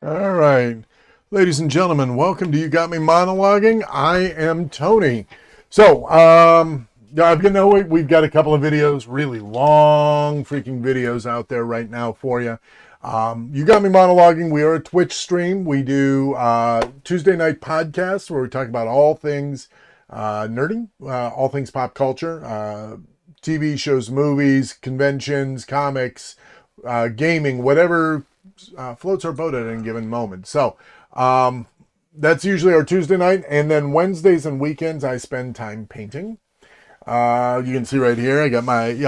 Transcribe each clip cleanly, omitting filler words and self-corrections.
All right. Ladies and gentlemen, welcome to You Got Me Monologuing. I am Tony. So, we've got a couple of videos, really long freaking videos out there right now for you. You Got Me Monologuing. We are a Twitch stream. We do Tuesday night podcasts where we talk about all things nerdy, all things pop culture, TV shows, movies, conventions, comics, gaming, whatever floats our boat at any given moment. So that's usually our Tuesday night. And then Wednesdays and weekends, I spend time painting. You can see right here, I got my,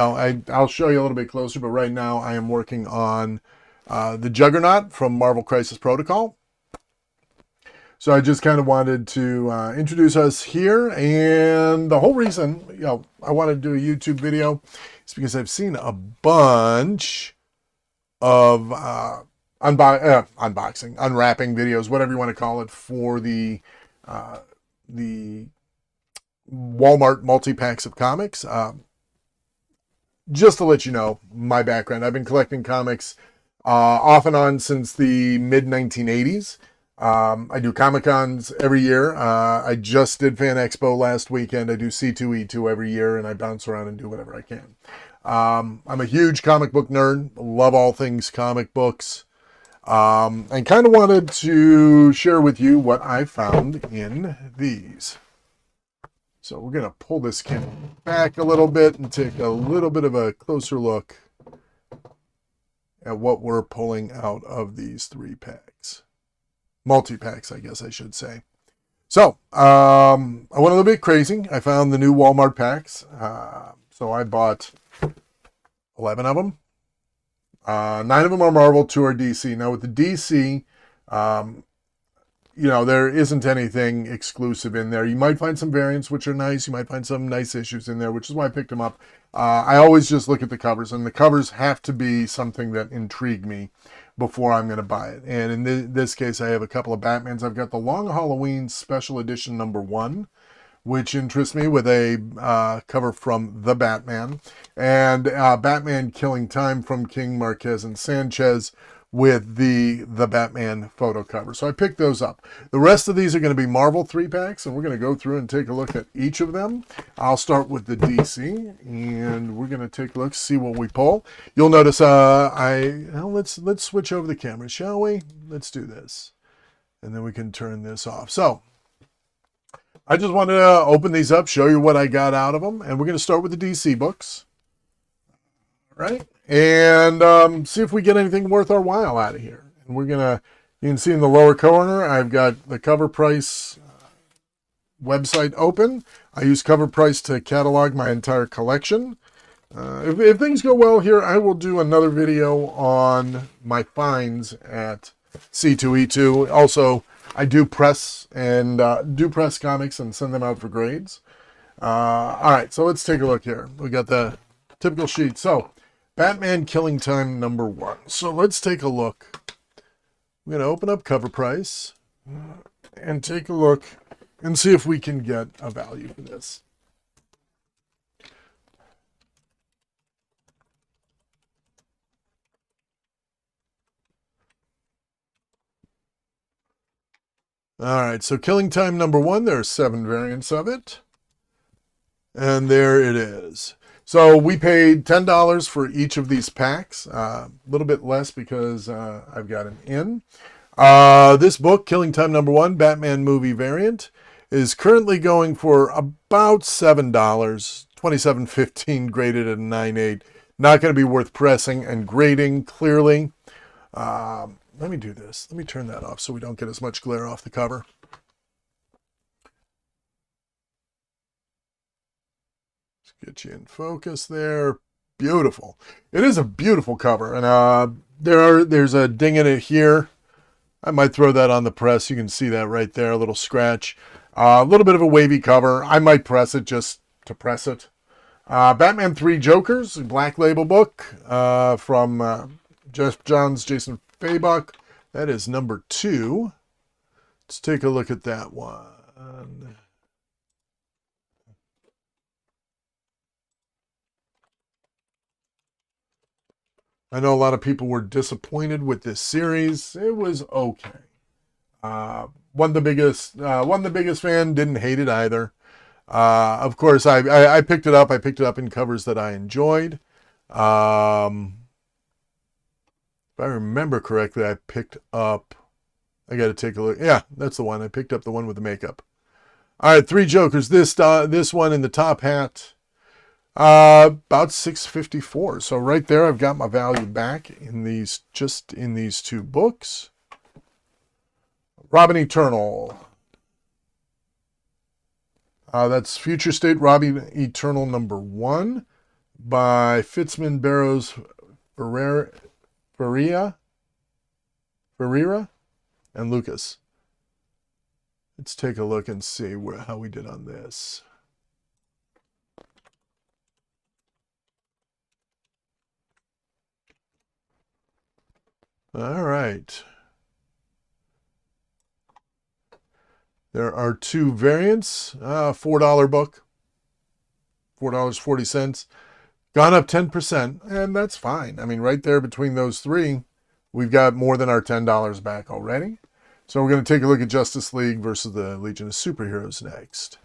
I'll show you a little bit closer, but right now I am working on the Juggernaut from Marvel Crisis Protocol. So I just kind of wanted to introduce us here. And the whole reason, I wanted to do a YouTube video is because I've seen a bunch of unboxing, unwrapping videos, whatever you want to call it, for the Walmart multi-packs of comics. Just to let you know my background, I've been collecting comics off and on since the mid-1980s. I do Comic-Cons every year. I just did Fan Expo last weekend. I do C2E2 every year, and I bounce around and do whatever I can. I'm a huge comic book nerd. Love all things comic books. And kind of wanted to share with you what I found in these. So we're going to pull this camera back a little bit and take a little bit of a closer look at what we're pulling out of these 3-packs. Multi-packs, I guess I should say. So, I went a little bit crazy. I found the new Walmart packs. So I bought 11 of them. 9 of them are Marvel, 2 are DC. Now with the DC, there isn't anything exclusive in there. You might find some variants, which are nice. You might find some nice issues in there, which is why I picked them up. I always just look at the covers, and the covers have to be something that intrigue me before I'm going to buy it. And in this case, I have a couple of Batmans. I've got the Long Halloween Special Edition #1, which interests me, with a cover from The Batman, and Batman Killing Time from King, Marquez, and Sanchez with the Batman photo cover. So I picked those up. The rest of these are going to be Marvel 3-packs, and we're going to go through and take a look at each of them. I'll start with the DC, and we're going to take a look, see what we pull. You'll notice let's switch over the camera, shall we? Let's do this, and then we can turn this off. So I just wanted to open these up, show you what I got out of them, and we're going to start with the DC books. All right, and see if we get anything worth our while out of here. And you can see in the lower corner, I've got the Cover Price website open. I use Cover Price to catalog my entire collection. If things go well here, I will do another video on my finds at C2E2. Also, I do press comics and send them out for grades. All right, so let's take a look here. We got the typical sheet. So, Batman Killing Time #1. So let's take a look. I'm going to open up Cover Price and take a look and see if we can get a value for this. All right, so Killing Time #1, there are 7 variants of it. And there it is. So we paid $10 for each of these packs. A little bit less because I've got an in. This book, Killing Time #1, Batman movie variant, is currently going for about $7, $27.15, graded at a 9.8. Not going to be worth pressing and grading, clearly. Let me do this. Let me turn that off so we don't get as much glare off the cover. Let's get you in focus there. Beautiful. It is a beautiful cover. And there's a ding in it here. I might throw that on the press. You can see that right there, a little scratch. A little bit of a wavy cover. I might press it just to press it. Batman 3 Jokers, Black Label book from Jeff Johns, Jason Fabok. That is #2. Let's take a look at that one. I know a lot of people were disappointed with this series. It was okay. One the biggest fan, didn't hate it either. Of course, I picked it up. I picked it up in covers that I enjoyed. If I remember correctly, I picked up. I got to take a look. Yeah, that's the one. I picked up the one with the makeup. All right, Three Jokers. This one in the top hat, about 654. So right there, I've got my value back in these two books. Robin Eternal. That's Future State Robin Eternal #1 by Fitzman Barrows Ferreira and Lucas. Let's take a look and see how we did on this. All right. There are two variants. $4 book, $4.40. Gone up 10%, and that's fine. I mean, right there between those three, we've got more than our $10 back already. So we're going to take a look at Justice League versus the Legion of Superheroes next.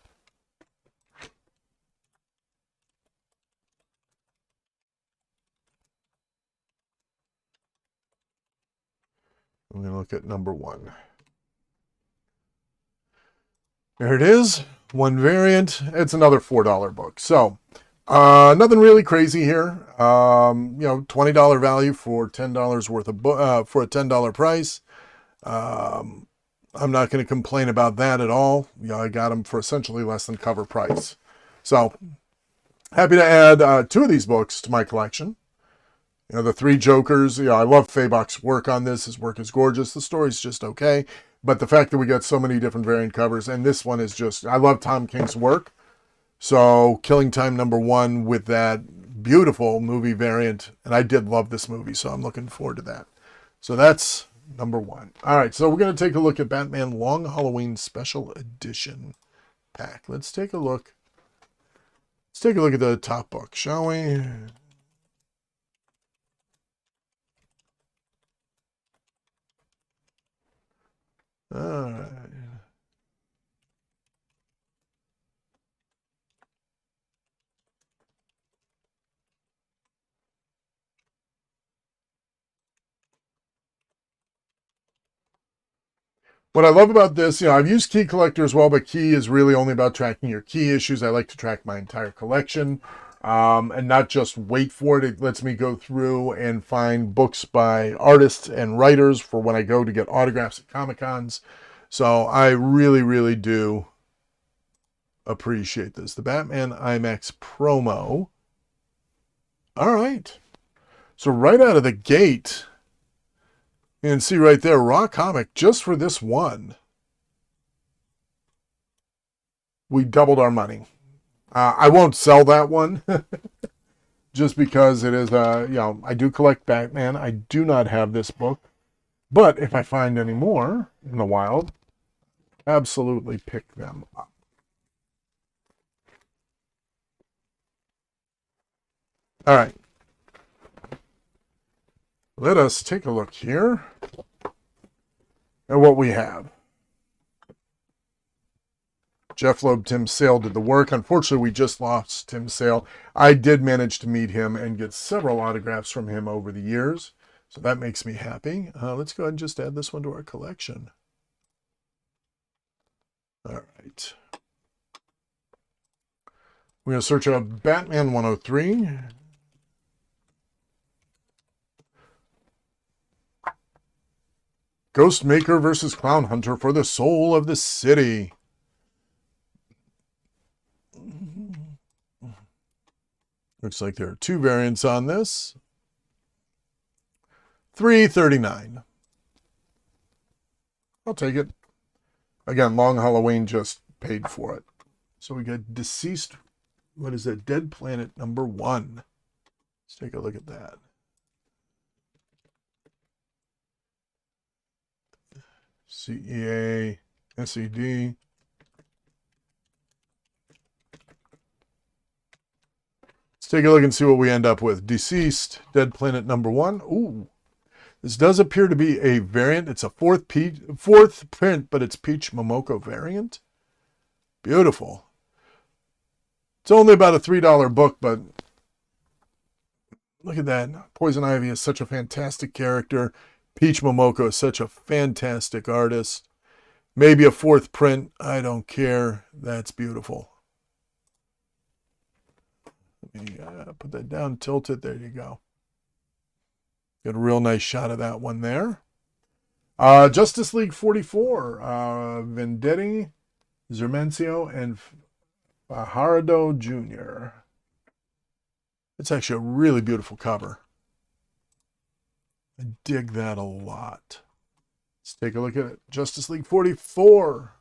I'm going to look at #1. There it is. One variant. It's another $4 book. So nothing really crazy here. $20 value for $10 worth of book for a $10 price. I'm not going to complain about that at all. I got them for essentially less than cover price. So happy to add 2 of these books to my collection. The Three Jokers. I love Fabok's work on this. His work is gorgeous. The story's just okay. But the fact that we got so many different variant covers, and this one is just, I love Tom King's work. So Killing Time #1 with that beautiful movie variant. And I did love this movie, so I'm looking forward to that. So that's #1. All right, so we're going to take a look at Batman Long Halloween Special Edition pack. Let's take a look. Let's take a look at the top book, shall we? All right. What I love about this, I've used Key Collector as well, but Key is really only about tracking your key issues. I like to track my entire collection and not just wait for it. It lets me go through and find books by artists and writers for when I go to get autographs at Comic-Cons. So I really, really do appreciate this. The Batman IMAX promo. All right. So right out of the gate, you can see right there, Raw Comic, just for this one, we doubled our money. I won't sell that one just because it is, I do collect Batman. I do not have this book. But if I find any more in the wild, absolutely pick them up. All right. Let us take a look here at what we have. Jeff Loeb, Tim Sale did the work. Unfortunately, we just lost Tim Sale. I did manage to meet him and get several autographs from him over the years. So that makes me happy. Let's go ahead and just add this one to our collection. All right. We're going to search out Batman 103. Ghostmaker versus Clown Hunter for the soul of the city. Looks like there are 2 variants on this. $3.39. I'll take it. Again, Long Halloween just paid for it. So we got Deceased. What is that? Dead Planet #1. Let's take a look at that. CEA, SED. Let's take a look and see what we end up with. Deceased, Dead Planet number 1. Ooh, this does appear to be a variant. It's a fourth print, but it's Peach Momoko variant. Beautiful. It's only about a $3 book, but look at that. Poison Ivy is such a fantastic character. Peach Momoko is such a fantastic artist. Maybe a fourth print. I don't care. That's beautiful. Let me put that down, tilt it. There you go. Get a real nice shot of that one there. Justice League 44. Vendetti, Zermencio, and Fajardo Jr. It's actually a really beautiful cover. I dig that a lot. Let's take a look at it. Justice League 44.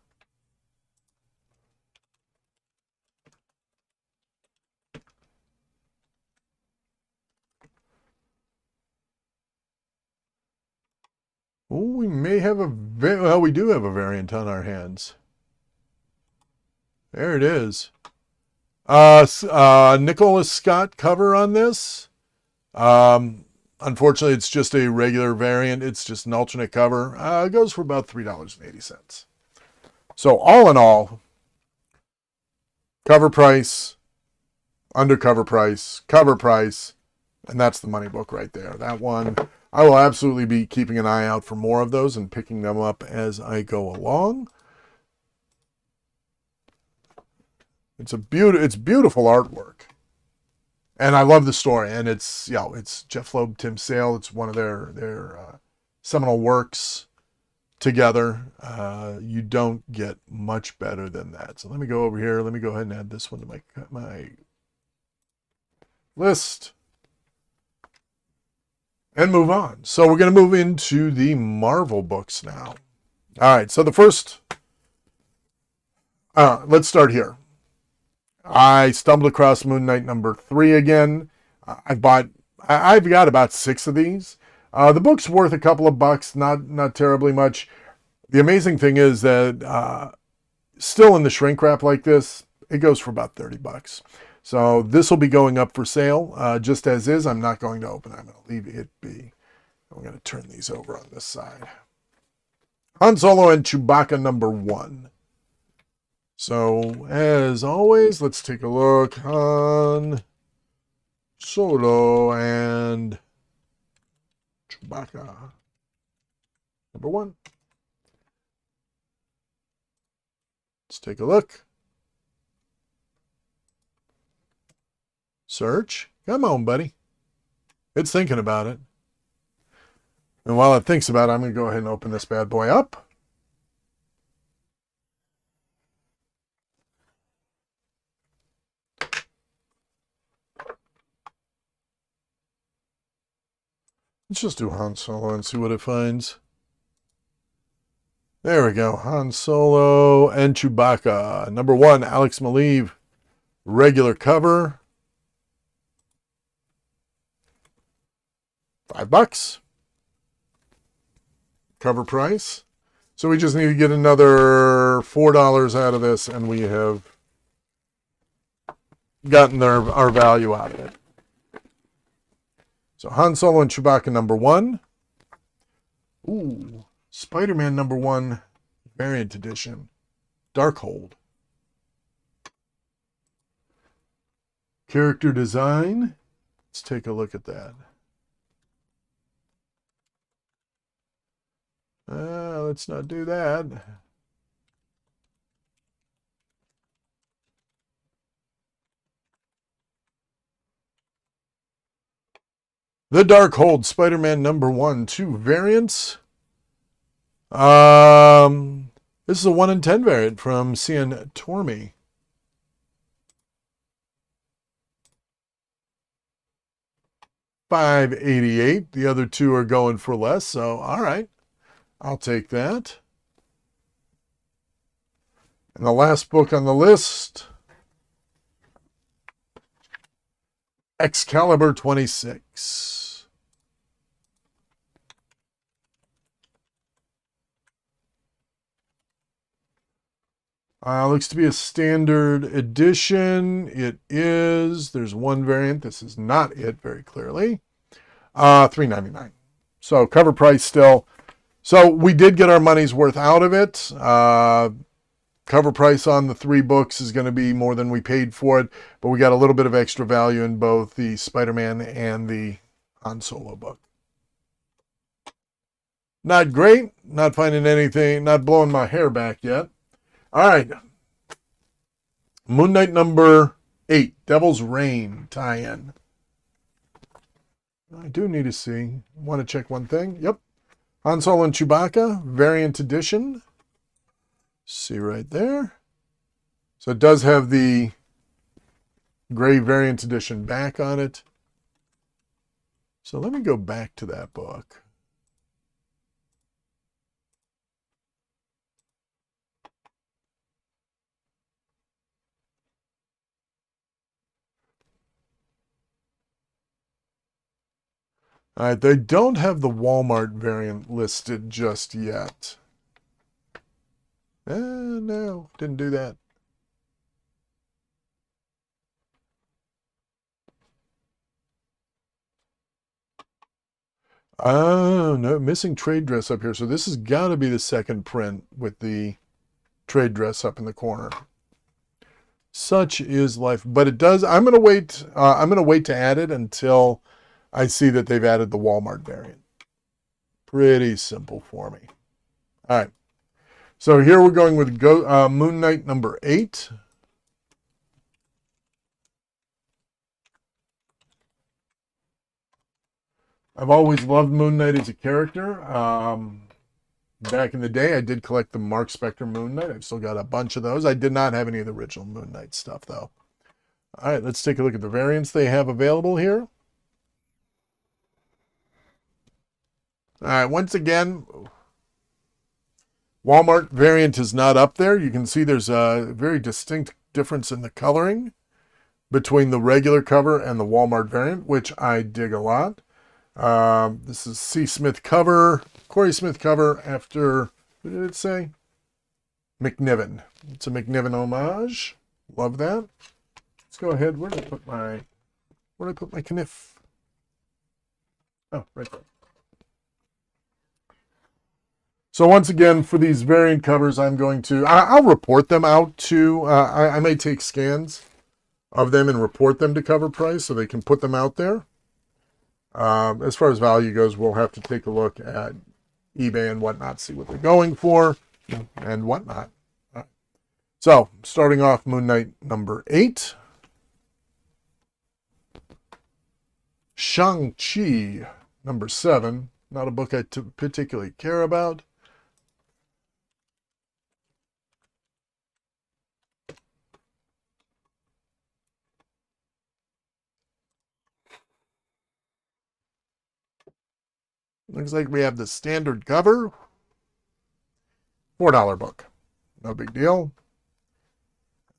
Oh, we may have well, we do have a variant on our hands. There it is. Nicholas Scott cover on this. Unfortunately, it's just a regular variant. It's just an alternate cover. It goes for about $3.80. So all in all, cover price, undercover price, cover price, and that's the money book right there. That one, I will absolutely be keeping an eye out for more of those and picking them up as I go along. It's beautiful artwork. And I love the story. And it's, it's Jeff Loeb, Tim Sale. It's one of their seminal works together. You don't get much better than that. So let me go over here. Let me go ahead and add this one to my list and move on. So we're going to move into the Marvel books now. All right. So the first, let's start here. I stumbled across Moon Knight number 3 again. I've got about 6 of these. The book's worth a couple of bucks, not terribly much. The amazing thing is that still in the shrink wrap like this, it goes for about 30 bucks. So this will be going up for sale just as is. I'm not going to open it. I'm going to leave it be. I'm going to turn these over on this side. Han Solo and Chewbacca number 1. So, as always, let's take a look. Han Solo and Chewbacca number 1. Let's take a look. Search. Come on, buddy. It's thinking about it. And while it thinks about it, I'm going to go ahead and open this bad boy up. Let's just do Han Solo and see what it finds. There we go. Han Solo and Chewbacca. Number 1, Alex Maleev. Regular cover. $5. Cover price. So we just need to get another $4 out of this, and we have gotten our value out of it. So Han Solo and Chewbacca number 1. Ooh, Spider-Man number 1 variant edition. Darkhold. Character design. Let's take a look at that. Let's not do that. The Darkhold Spider-Man number 1, 2 variants. This is a 1 in 10 variant from Cian Tormey. $5.88. The other 2 are going for less, so all right. I'll take that. And the last book on the list, Excalibur 26. Looks to be a standard edition. It is. There's one variant. This is not it very clearly. $3.99. So cover price still. So we did get our money's worth out of it. Cover price on the 3 books is going to be more than we paid for it, but we got a little bit of extra value in both the Spider-Man and the Han Solo book. Not great. Not finding anything. Not blowing my hair back yet. All right. Moon Knight number 8, Devil's Reign tie-in. I do need to see. Want to check one thing? Yep. Han Solo and Chewbacca, variant edition. See right there. So it does have the gray variant edition back on it. So let me go back to that book. All right, they don't have the Walmart variant listed just yet. No, didn't do that. Oh, no, missing trade dress up here. So this has got to be the second print with the trade dress up in the corner. Such is life. But it does, I'm going to wait to add it until I see that they've added the Walmart variant. Pretty simple for me. All right. So here we're going with Moon Knight number 8. I've always loved Moon Knight as a character. Back in the day, I did collect the Mark Spector Moon Knight. I've still got a bunch of those. I did not have any of the original Moon Knight stuff, though. All right, let's take a look at the variants they have available here. All right, once again, Walmart variant is not up there. You can see there's a very distinct difference in the coloring between the regular cover and the Walmart variant, which I dig a lot. This is C. Smith cover, Corey Smith cover after, what did it say? McNiven. It's a McNiven homage. Love that. Let's go ahead. Where did I put my kniff? Oh, right there. So once again, for these variant covers, I'm going to, I'll report them out to, I may take scans of them and report them to cover price so they can put them out there. As far as value goes, we'll have to take a look at eBay and whatnot, see what they're going for and whatnot. So starting off Moon Knight number 8. Shang-Chi number 7. Not a book I particularly care about. Looks like we have the standard cover. $4 book. No big deal.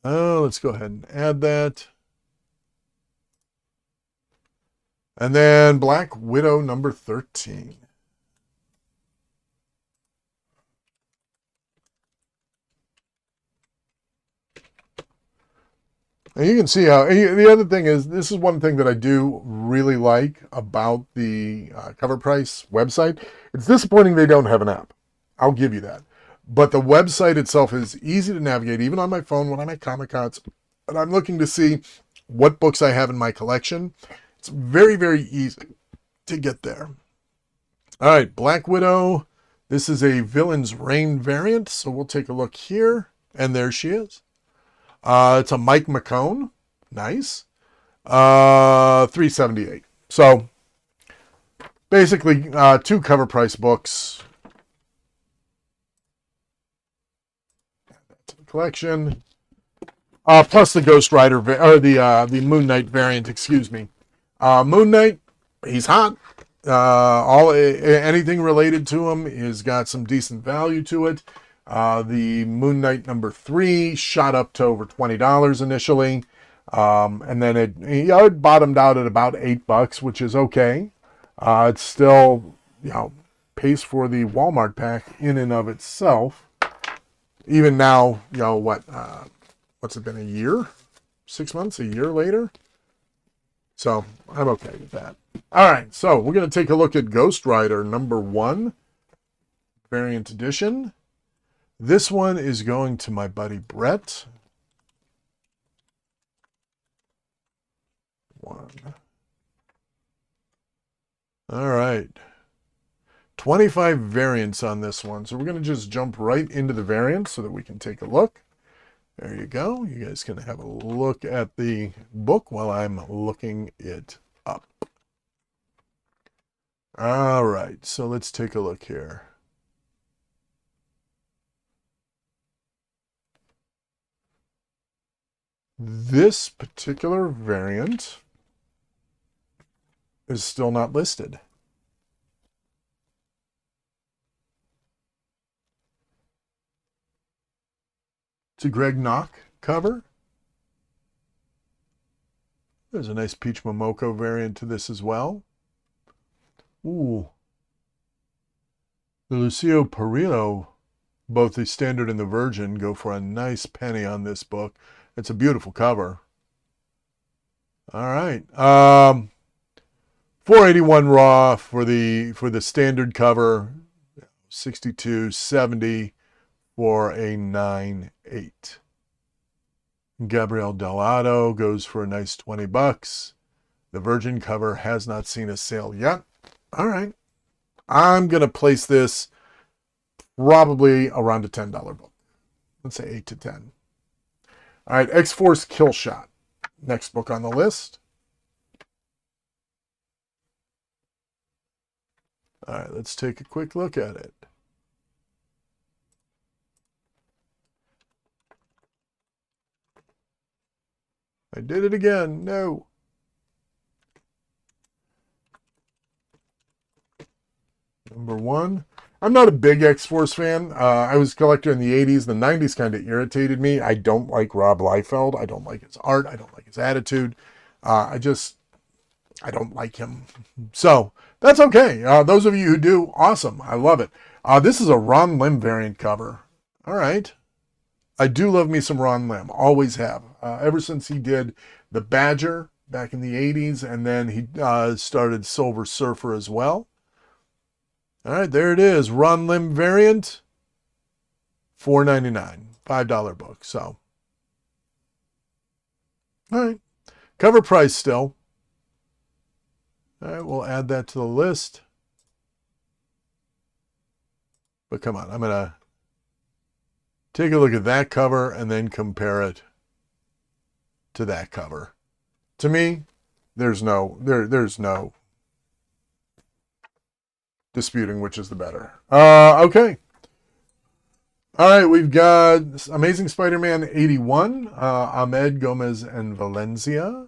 Oh, let's go ahead and add that. And then Black Widow number 13. And you can see how, the other thing is, this is one thing that I do really like about the Cover Price website. It's disappointing they don't have an app. I'll give you that. But the website itself is easy to navigate, even on my phone when I'm at Comic-Cons. And I'm looking to see what books I have in my collection. It's very, very easy to get there. All right, Black Widow. This is a Villain's Reign variant. So we'll take a look here. And there she is. It's a Mike McCone. Nice. $3.78. So basically 2 Cover Price books. Add that to the collection. Plus the Ghost Rider, or the Moon Knight variant, excuse me. Moon Knight, he's hot. Anything related to him has got some decent value to it. The Moon Knight number 3 shot up to over $20 initially. And then it bottomed out at about $8, which is okay. It's still, pays for the Walmart pack in and of itself. even now, what's it been, a year? 6 months, a year later? So I'm okay with that. All right, so we're going to take a look at Ghost Rider #1, variant edition. This one is going to my buddy Brett. One. All right. 25 variants on this one. So we're going to just jump right into the variants so that we can take a look. There you go. You guys can have a look at the book while I'm looking it up. All right, so let's take a look here. This particular variant is still not listed. It's a Greg Knock cover. There's a nice Peach Momoko variant to this as well. Ooh. The Lucio Perillo, both the Standard and the Virgin, go for a nice penny on this book. It's a beautiful cover. All right. $481 raw for the standard cover, $62.70 for a 9.8. Gabriel Delado goes for a nice $20. The Virgin cover has not seen a sale yet. All right. I'm going to place this probably around a $10 book. Let's say 8 to 10. All right, X-Force Kill Shot. Next book on the list. All right, let's take a quick look at it. I did it again. No. #1. I'm not a big X-Force fan. I was a collector in the 80s. The 90s kind of irritated me. I don't like Rob Liefeld. I don't like his art. I don't like his attitude. I don't like him. So that's okay. Those of you who do, awesome. I love it. This is a Ron Lim variant cover. All right. I do love me some Ron Lim. Always have. Ever since he did The Badger back in the 80s, and then he started Silver Surfer as well. All right, there it is. Ron Lim variant, $4.99, $5 book. So, all right, cover price still. All right, we'll add that to the list. But come on, I'm gonna take a look at that cover and then compare it to that cover. To me, there's no disputing which is the better. Okay. All right, we've got Amazing Spider-Man 81, Ahmed Gomez and Valencia.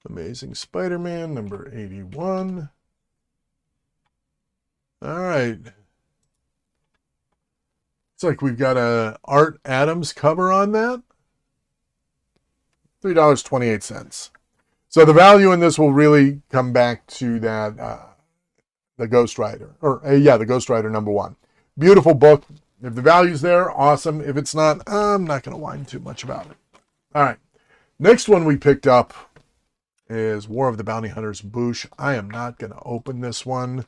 Amazing Spider-Man number 81. All right. It's like we've got a Art Adams cover on that. $3.28. So the value in this will really come back to that, the Ghost Rider, or the Ghost Rider #1. Beautiful book. If the value's there, awesome. If it's not, I'm not going to whine too much about it. All right. Next one we picked up is War of the Bounty Hunters Boosh. I am not going to open this one.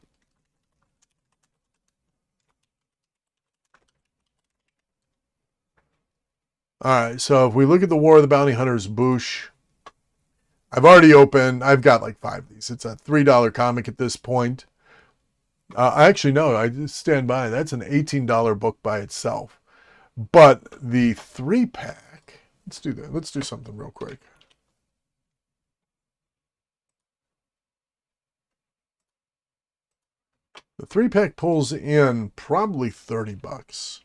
All right, so if we look at the War of the Bounty Hunters Boosh, I've got like 5 of these. It's a $3 comic at this point. Actually, no, I just stand by. That's an $18 book by itself. But the 3-pack, let's do that. Let's do something real quick. The 3-pack pulls in probably $30.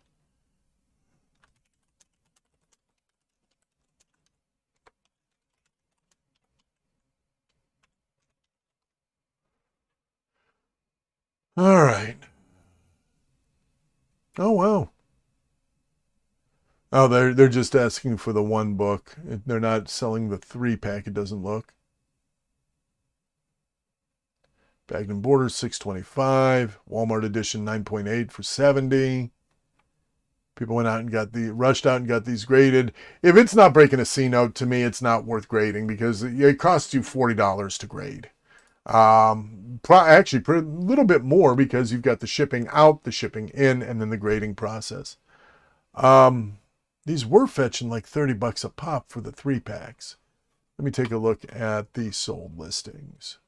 All right. Oh, wow. Oh, they're just asking for the 1 book. They're not selling the 3-pack, it doesn't look. Bagged and Borders, $6.25. Walmart edition, 9.8 for $70. People went out and rushed out and got these graded. If it's not breaking a C note, to me, it's not worth grading because it costs you $40 to grade. Actually, a little bit more because you've got the shipping out, the shipping in, and then the grading process. These were fetching like $30 a pop for the 3-packs. Let me take a look at the sold listings.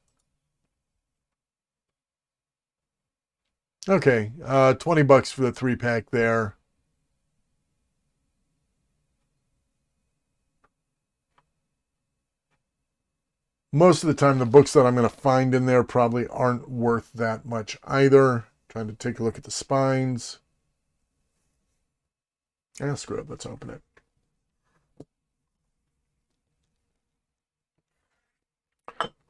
Okay, $20 for the 3-pack there. Most of the time, the books that I'm going to find in there probably aren't worth that much either. Trying to take a look at the spines. Screw it. Let's open it.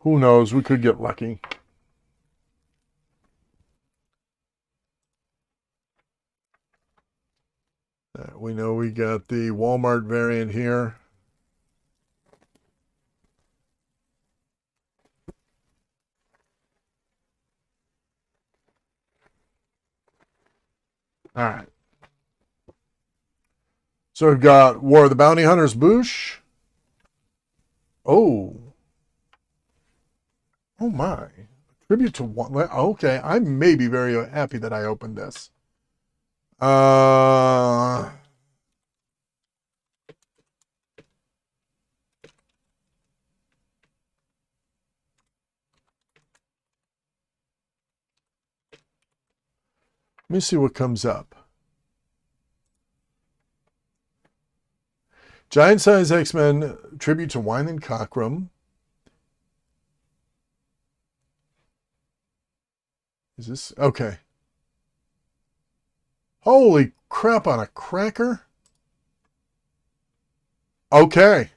Who knows? We could get lucky. We know we got the Walmart variant here. All right. So we've got War of the Bounty Hunters Boosh. Oh my. Tribute to one. Okay, I may be very happy that I opened this. Let me see what comes up. Giant Size X-Men Tribute to Wine and Cockrum. Is this okay? Holy crap on a cracker. Okay.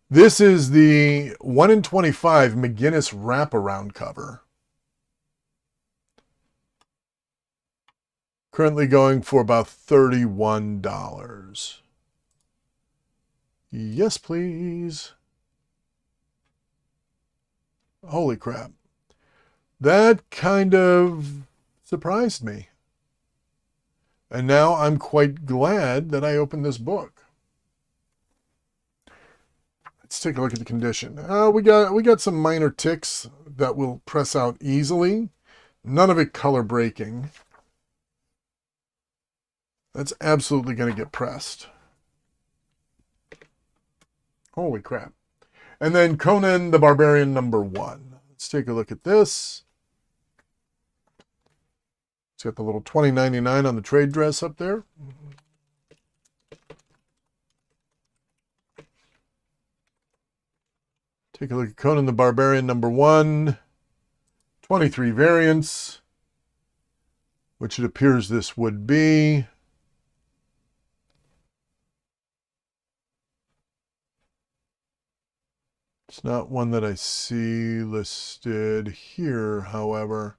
This is the 1 in 25 McGinnis wraparound cover. Currently going for about $31. Yes, please. Holy crap. That kind of surprised me. And now I'm quite glad that I opened this book. Let's take a look at the condition. We got some minor ticks that will press out easily. None of it color breaking. That's absolutely going to get pressed. Holy crap. And then Conan the Barbarian #1. Let's take a look at this. It's got the little $20.99 on the trade dress up there. Take a look at Conan the Barbarian #1. 23 variants, which it appears this would be. It's not one that I see listed here, however.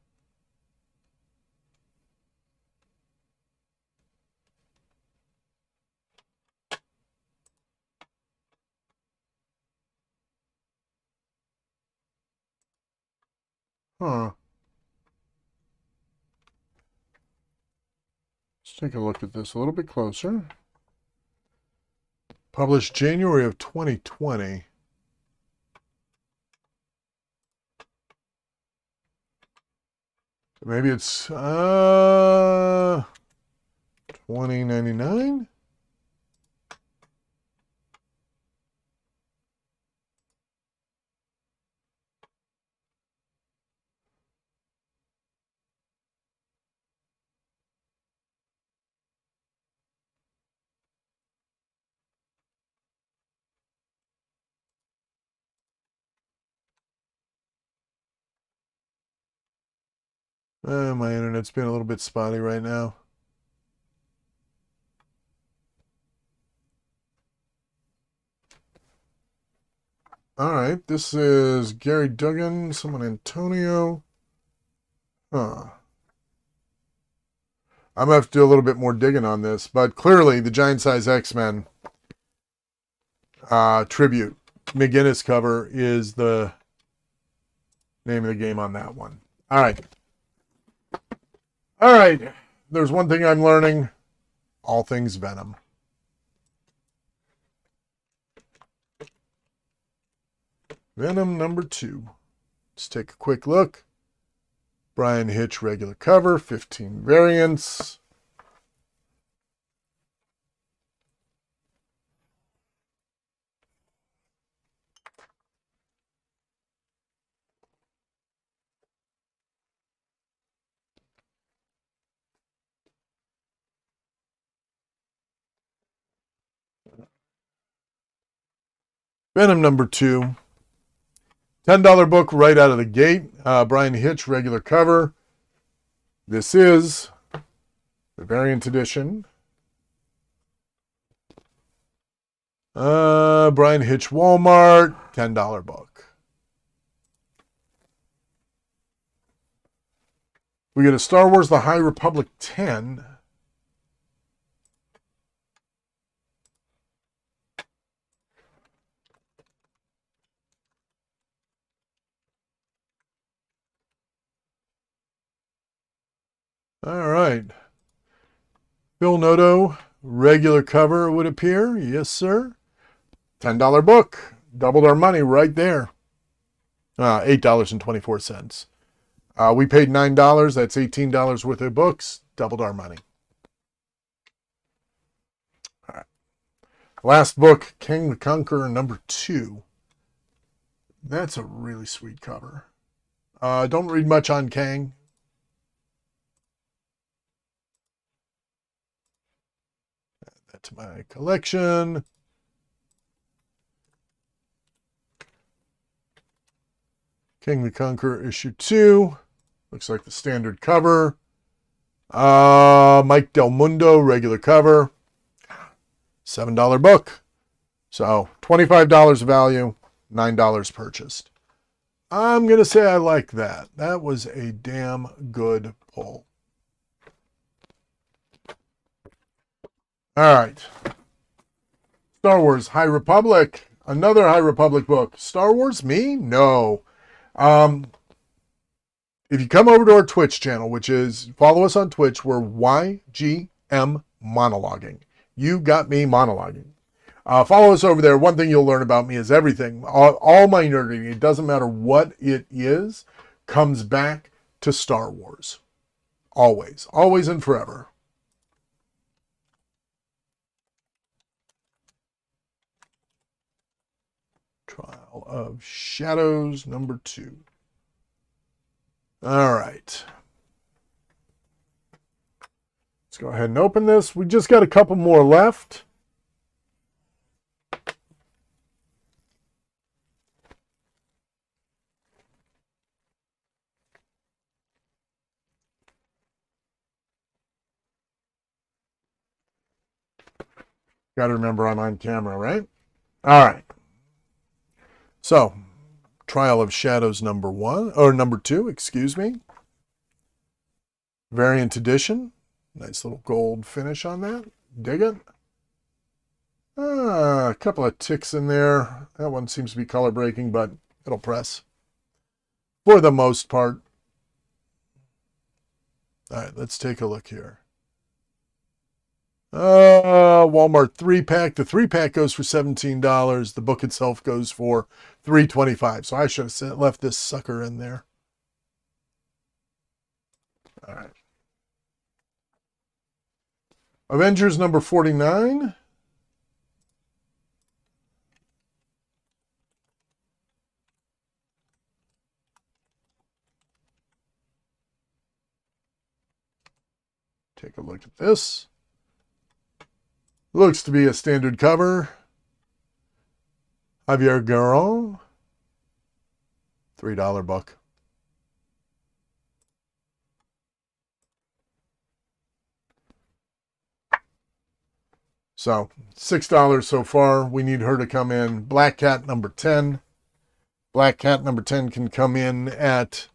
Huh. Let's take a look at this a little bit closer. Published January of 2020. Maybe it's $20.99. My internet's been a little bit spotty right now. All right, this is Gary Duggan, someone Antonio. Huh. I'm going to have to do a little bit more digging on this, but clearly the Giant Size X-Men tribute McGinnis cover is the Name of the game on that one. All right. All right. There's one thing I'm learning. All things Venom. Venom number 2. Let's take a quick look. Brian Hitch regular cover, 15 variants. Venom number 2. $10 book right out of the gate. Brian Hitch regular cover. This is the variant edition. Brian Hitch Walmart, $10 book. We get a Star Wars The High Republic 10. All right. Phil Noto, regular cover, it would appear. Yes, sir. $10 book. Doubled our money right there. $8.24. We paid $9. That's $18 worth of books. Doubled our money. All right. Last book, King the Conqueror number 2. That's a really sweet cover. Don't read much on Kang. Add that to my collection. King the Conqueror issue 2. Looks like the standard cover. Mike Del Mundo, regular cover. $7 book. So $25 value, $9 purchased. I'm going to say I like that. That was a damn good pull. All right. Star Wars High Republic. Another High Republic book. Star Wars me? No. If you come over to our Twitch channel, which is, follow us on Twitch, we're YGM Monologuing. You got me monologuing. Follow us over there. One thing you'll learn about me is everything. All my nerding, it doesn't matter what it is, comes back to Star Wars. Always. Always and forever. Trial of Shadows number 2. All right. Let's go ahead and open this. We just got a couple more left. Got to remember I'm on camera, right? All right. So, Trial of Shadows number 2, excuse me. Variant edition. Nice little gold finish on that. Dig it. A couple of ticks in there. That one seems to be color breaking, but it'll press for the most part. All right, let's take a look here. Walmart 3-pack. The 3-pack goes for $17. The book itself goes for $3.25. So I should have left this sucker in there. All right. Avengers number 49. Take a look at this. Looks to be a standard cover. Javier Garron. $3 book. So $6 so far. We need her to come in. Black Cat number 10. Black Cat number 10 can come in at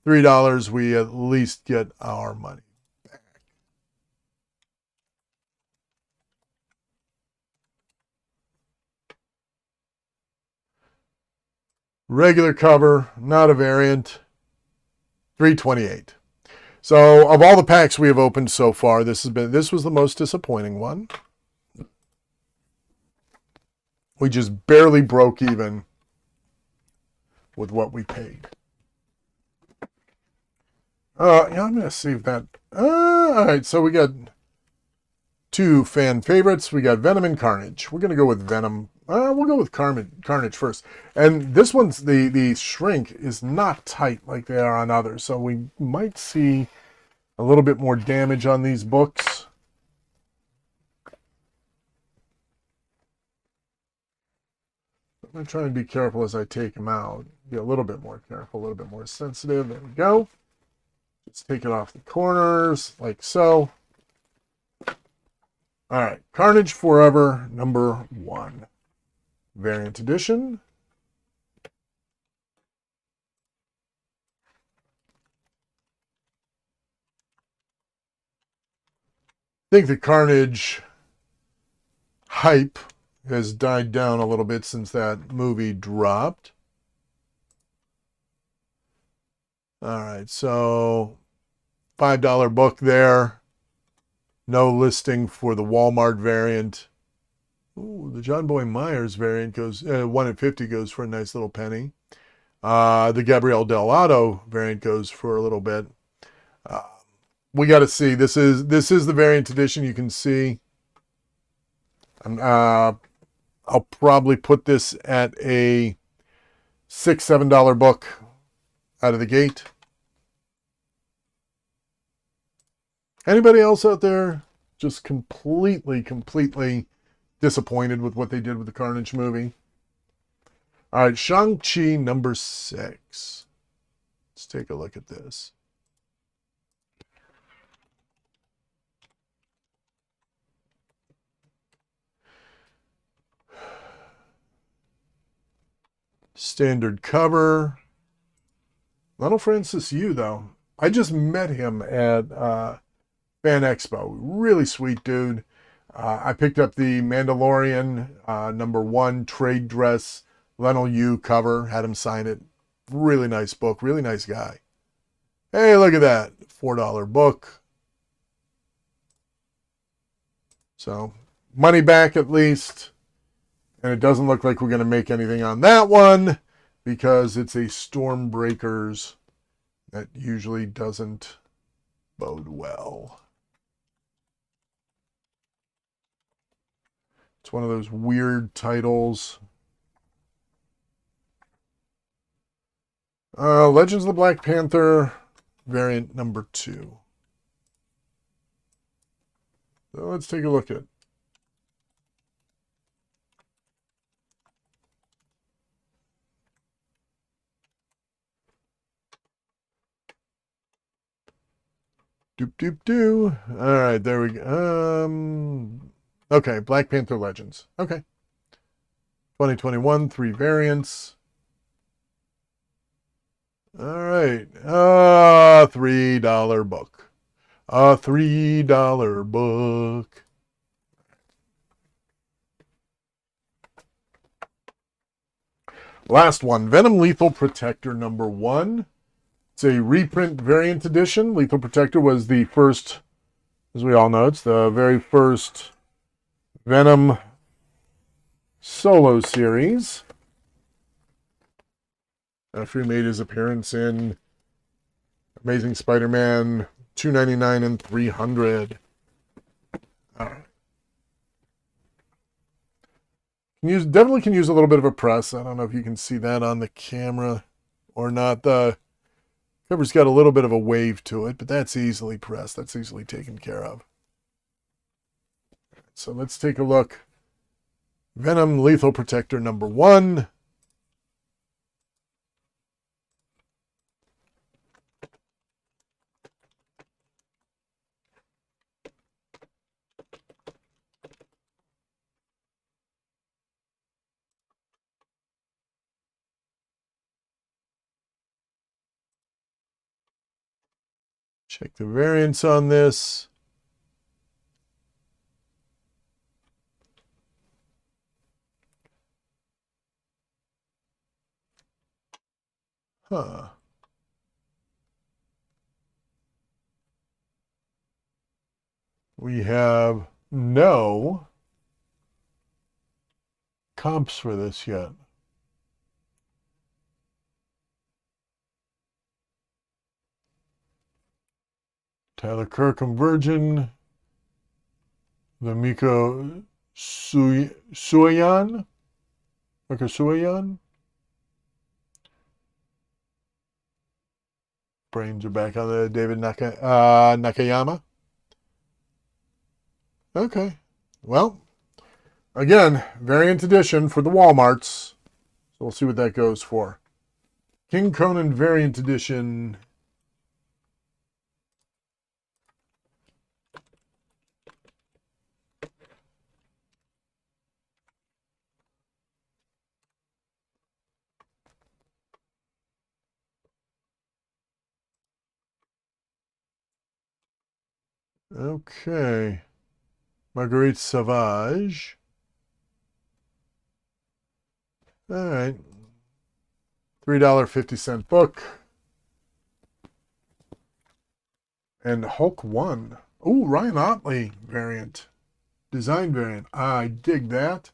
$3. We at least get our money back. Regular cover, not a variant. $3.28. So of all the packs we have opened so far, this was the most disappointing one. We just barely broke even with what we paid. Yeah, I'm gonna save that. All right, so we got two fan favorites. We got Venom and Carnage. We're gonna go with Venom. We'll go with Carnage first. And this one's the shrink is not tight like they are on others, so we might see a little bit more damage on these books. I'm gonna try and be careful as I take them out. Be a little bit more careful, a little bit more sensitive. There we go. Just take it off the corners like so. All right, Carnage Forever #1, variant edition. I think the Carnage hype has died down a little bit since that movie dropped. All right, so $5 book there. No listing for the Walmart variant. Ooh, the John Boy Myers variant goes 1 at 50 goes for a nice little penny. The Gabrielle Delgado variant goes for a little bit. We got to see. This is the variant edition. You can see. I'll probably put this at a $6-7 book out of the gate. Anybody else out there just completely disappointed with what they did with the Carnage movie? All right, Shang-Chi #6. Let's take a look at this. Standard cover. Lionel Francis Yu, though. I just met him at Fan Expo. Really sweet dude. I picked up the Mandalorian #1 trade dress Lionel Yu cover. Had him sign it. Really nice book. Really nice guy. Hey, look at that. $4 book. So, money back at least. And it doesn't look like we're going to make anything on that one because it's a Stormbreakers that usually doesn't bode well. It's one of those weird titles. Legends of the Black Panther variant #2. So let's take a look at it. Doop doop doo. All right, there we go. Okay, Black Panther Legends. Okay. 2021, 3 variants. All right. $3 book. A $3 book. Last one, Venom Lethal Protector #1. It's a reprint variant edition. Lethal Protector was the first, as we all know, it's the very first Venom solo series. After he made his appearance in Amazing Spider-Man 299 and 300. All right. Definitely can use a little bit of a press. I don't know if you can see that on the camera or not. The cover's got a little bit of a wave to it, but that's easily pressed. That's easily taken care of. So let's take a look. Venom Lethal Protector #1. Check the variants on this. Huh. We have no comps for this yet. Tyler Kirkham Virgin, the Miko Suayan, Miko Suayan. Brains are back on the David Nakayama. Okay. Well, again, variant edition for the Walmarts. So we'll see what that goes for. King Conan variant edition. Okay. Marguerite Sauvage. All right. $3.50 book. And Hulk 1. Oh, Ryan Otley variant. Design variant. I dig that.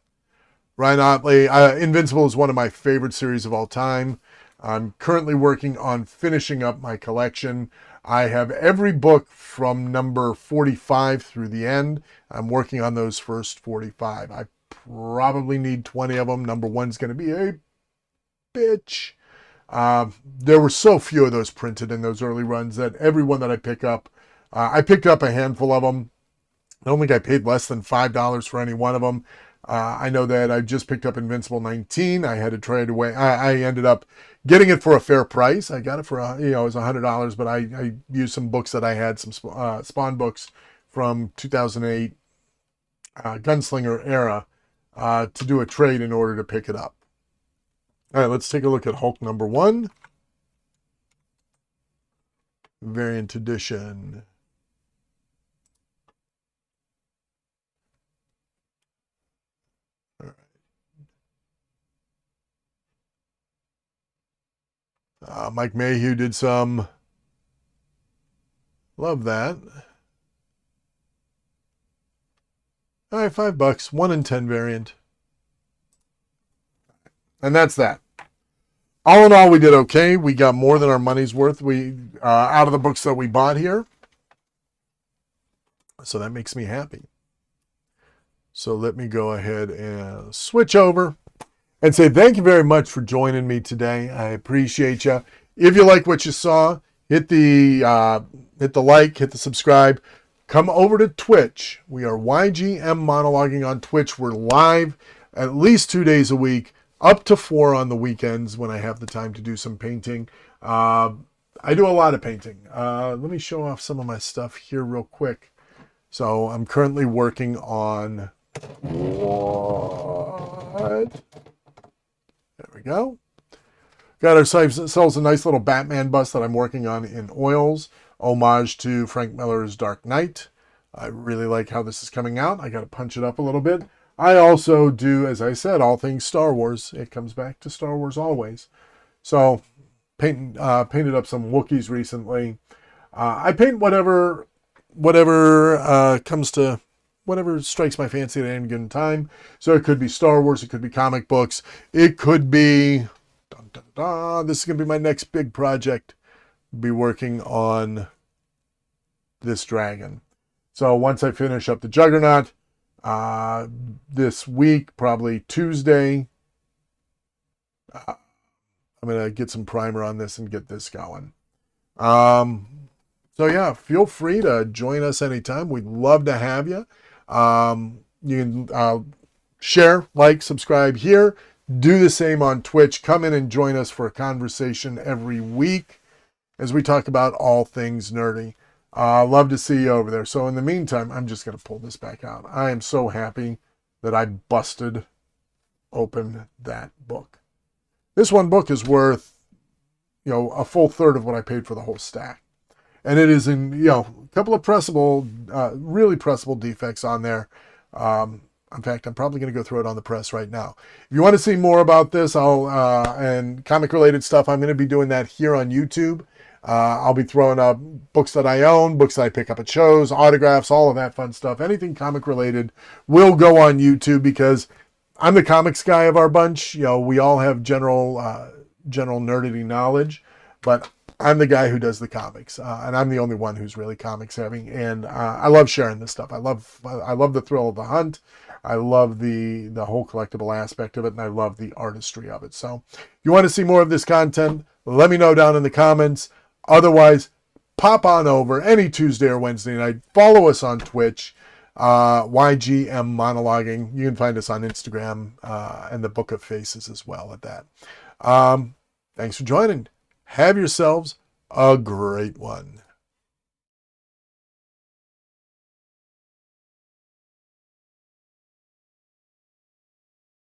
Ryan Otley. Invincible is one of my favorite series of all time. I'm currently working on finishing up my collection. I have every book from number 45 through the end. I'm working on those first 45. I probably need 20 of them. Number 1's going to be a bitch. There were so few of those printed in those early runs that every one that I pick up, I picked up a handful of them. I don't think I paid less than $5 for any one of them. I know that I just picked up Invincible 19. I had to trade away. I ended up getting it for a fair price. I got it for it was $100, but I used some books that I had, some Spawn books from 2008 Gunslinger era to do a trade in order to pick it up. All right, let's take a look at Hulk number 1. Variant edition. Mike Mayhew did some. Love that. All right, $5. 1 in 10 variant. And that's that. All in all, we did okay. We got more than our money's worth. We out of the books that we bought here. So that makes me happy. So let me go ahead and switch over and say thank you very much for joining me today. I appreciate you. If you like what you saw, hit the like, hit the subscribe. Come over to Twitch. We are YGM Monologuing on Twitch. We're live at least 2 days a week, up to 4 on the weekends when I have the time to do some painting. I do a lot of painting. Let me show off some of my stuff here real quick. So I'm currently working on what? There we go. Got ourselves a nice little Batman bust that I'm working on in oils. Homage to Frank Miller's Dark Knight. I really like how this is coming out. I got to punch it up a little bit. I also do, as I said, all things Star Wars. It comes back to Star Wars always. So painted up some Wookiees recently. I paint whatever comes to, whatever strikes my fancy at any given time. So it could be Star Wars, it could be comic books, it could be, this is going to be my next big project. Be working on this dragon. So once I finish up the Juggernaut, this week, probably Tuesday, I'm going to get some primer on this and get this going. So yeah, feel free to join us anytime. We'd love to have you. You can share, like, subscribe here. Do the same on Twitch. Come in and join us for a conversation every week as we talk about all things nerdy. Love to see you over there. So in the meantime, I'm just going to pull this back out. I am so happy that I busted open that book. This one book is worth, a full third of what I paid for the whole stack. And it is in, a couple of really pressable defects on there. In fact, I'm probably going to go throw it on the press right now. If you want to see more about this and comic-related stuff, I'm going to be doing that here on YouTube. I'll be throwing up books that I own, books that I pick up at shows, autographs, all of that fun stuff. Anything comic related will go on YouTube because I'm the comics guy of our bunch. You know, we all have general nerdity knowledge, but I'm the guy who does the comics, and I'm the only one who's really comics heavy. And I love sharing this stuff. I love the thrill of the hunt. I love the whole collectible aspect of it, and I love the artistry of it. So, if you want to see more of this content, let me know down in the comments. Otherwise, pop on over any Tuesday or Wednesday night. Follow us on Twitch, YGM Monologuing. You can find us on Instagram and the Book of Faces as well at that. Thanks for joining. Have yourselves a great one.